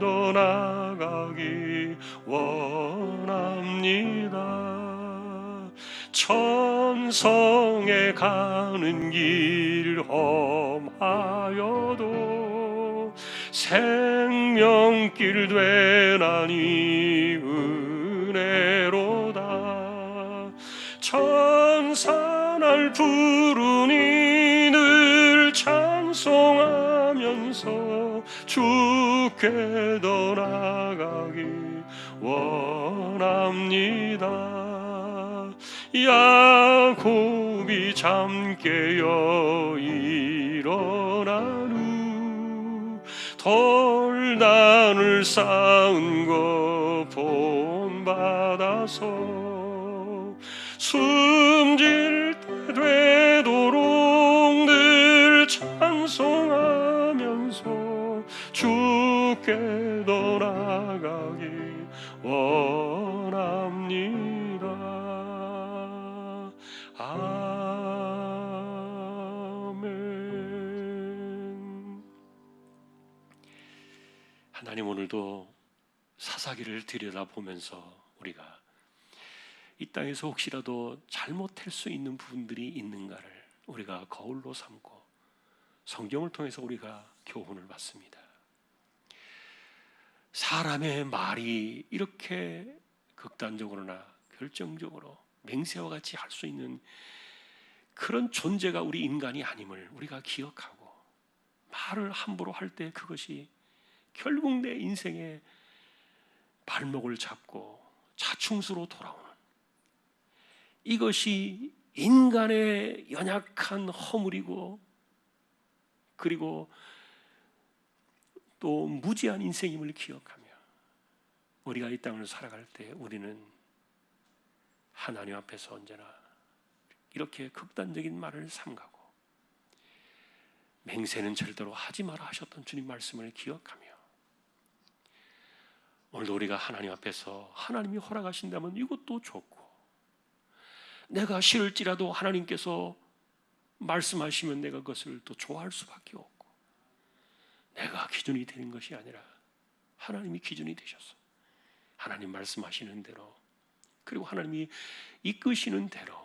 더 나아가기 원합니다. 천성에 가는 길 험하여도 생명길 되나니 은혜로다. 천사 날 부르니 늘 찬송하면서 주께 더 나아가기 원합니다. 야곱이 잠 깨어 일어난 후 돌단을 쌓은 거 본받아서 숨질 때 되도록 늘 찬송하면서 주께 더 나아가기 원합니다. 아멘. 하나님, 오늘도 사사기를 들여다보면서 우리가 이 땅에서 혹시라도 잘못할 수 있는 부분들이 있는가를 우리가 거울로 삼고 성경을 통해서 우리가 교훈을 받습니다. 사람의 말이 이렇게 극단적으로나 결정적으로 맹세와 같이 할 수 있는 그런 존재가 우리 인간이 아님을 우리가 기억하고, 말을 함부로 할 때 그것이 결국 내 인생의 발목을 잡고 자충수로 돌아오는, 이것이 인간의 연약한 허물이고 그리고 또 무지한 인생임을 기억하며 우리가 이 땅을 살아갈 때 우리는 하나님 앞에서 언제나 이렇게 극단적인 말을 삼가고 맹세는 절대로 하지 마라 하셨던 주님 말씀을 기억하며, 오늘도 우리가 하나님 앞에서 하나님이 허락하신다면 이것도 좋고, 내가 싫을지라도 하나님께서 말씀하시면 내가 그것을 또 좋아할 수밖에 없고, 내가 기준이 되는 것이 아니라 하나님이 기준이 되셔서 하나님 말씀하시는 대로, 그리고 하나님이 이끄시는 대로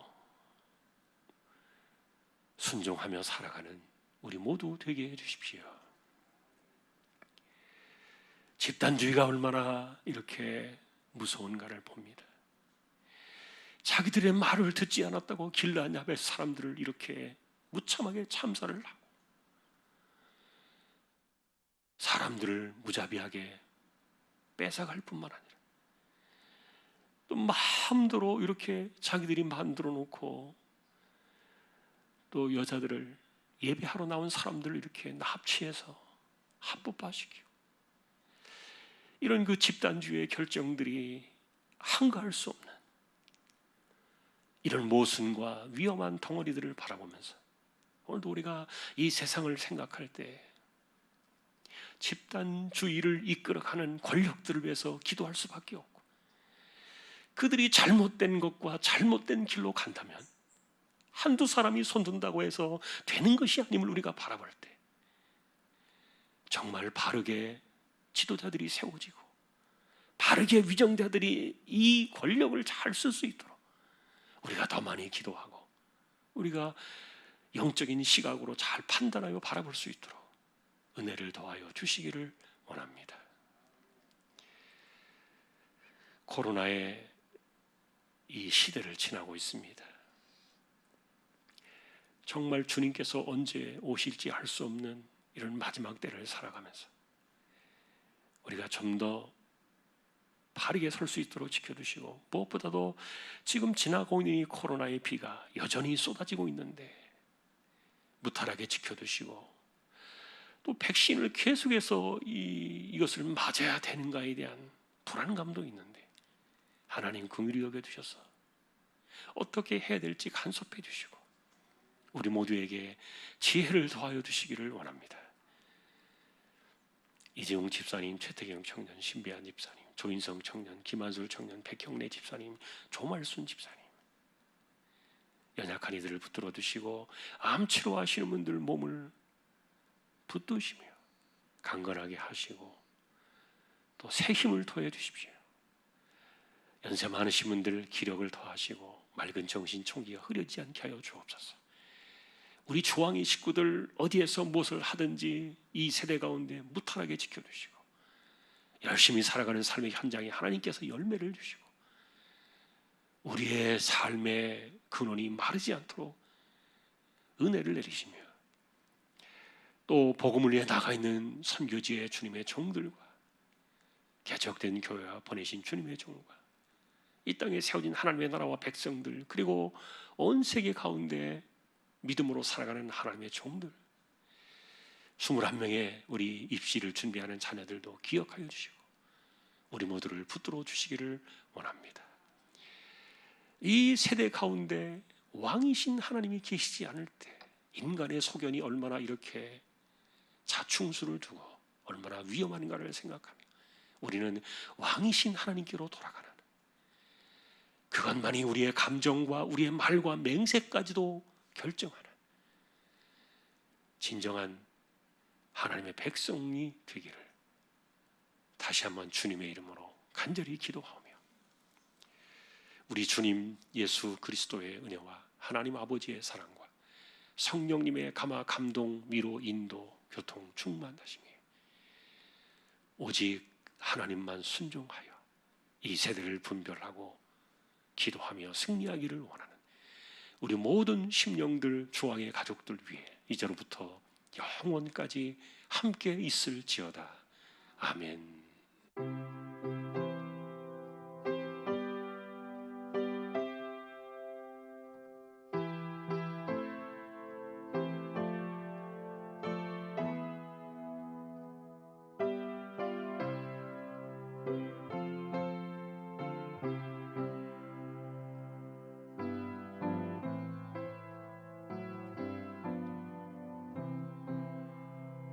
순종하며 살아가는 우리 모두 되게 해주십시오. 집단주의가 얼마나 이렇게 무서운가를 봅니다. 자기들의 말을 듣지 않았다고 길르앗 야벳 사람들을 이렇게 무참하게 참살을 하고, 사람들을 무자비하게 뺏어갈 뿐만 아니라 또 마음대로 이렇게 자기들이 만들어 놓고 또 여자들을, 예배하러 나온 사람들을 이렇게 납치해서 합법화시키고, 이런 그 집단주의의 결정들이 한가할 수 없는 이런 모순과 위험한 덩어리들을 바라보면서 오늘도 우리가 이 세상을 생각할 때 집단주의를 이끌어가는 권력들을 위해서 기도할 수밖에 없고, 그들이 잘못된 것과 잘못된 길로 간다면 한두 사람이 손든다고 해서 되는 것이 아님을 우리가 바라볼 때 정말 바르게 지도자들이 세워지고 바르게 위정자들이 이 권력을 잘 쓸 수 있도록 우리가 더 많이 기도하고 우리가 영적인 시각으로 잘 판단하여 바라볼 수 있도록 은혜를 더하여 주시기를 원합니다. 코로나의 이 시대를 지나고 있습니다. 정말 주님께서 언제 오실지 알 수 없는 이런 마지막 때를 살아가면서 우리가 좀 더 바르게 설 수 있도록 지켜주시고, 무엇보다도 지금 지나고 있는 이 코로나의 비가 여전히 쏟아지고 있는데 무탈하게 지켜주시고, 또 백신을 계속해서 이것을 맞아야 되는가에 대한 불안감도 있는데 하나님 긍휼히 여겨주셔서 어떻게 해야 될지 간섭해 주시고 우리 모두에게 지혜를 더하여 주시기를 원합니다. 이재용 집사님, 최태경 청년, 신비한 집사님, 조인성 청년, 김한술 청년, 백형래 집사님, 조말순 집사님, 연약한 이들을 붙들어 주시고 암 치료하시는 분들 몸을 붙드시며 강건하게 하시고 또 새 힘을 더해 주십시오. 연세 많으신 분들 기력을 더하시고 맑은 정신 총기가 흐려지지 않게 하여 주옵소서. 우리 주왕의 식구들 어디에서 무엇을 하든지 이 세대 가운데 무탈하게 지켜주시고 열심히 살아가는 삶의 현장에 하나님께서 열매를 주시고 우리의 삶의 근원이 마르지 않도록 은혜를 내리시며 또 복음을 위해 나가 있는 선교지의 주님의 종들과 개척된 교회와 보내신 주님의 종과 이 땅에 세워진 하나님의 나라와 백성들, 그리고 온 세계 가운데 믿음으로 살아가는 하나님의 종들, 21명의 우리 입시를 준비하는 자녀들도 기억하여 주시고 우리 모두를 붙들어 주시기를 원합니다. 이 세대 가운데 왕이신 하나님이 계시지 않을 때 인간의 소견이 얼마나 이렇게 자충수를 두고 얼마나 위험한가를 생각하며 우리는 왕이신 하나님께로 돌아가는, 그것만이 우리의 감정과 우리의 말과 맹세까지도 결정하는 진정한 하나님의 백성이 되기를 다시 한번 주님의 이름으로 간절히 기도하오며 우리 주님 예수 그리스도의 은혜와 하나님 아버지의 사랑과 성령님의 감화, 감동, 위로, 인도, 교통, 충만하심이 오직 하나님만 순종하여 이 세대를 분별하고 기도하며 승리하기를 원하는 우리 모든 심령들, 주왕의 가족들 위해 이제로부터 영원까지 함께 있을지어다. 아멘.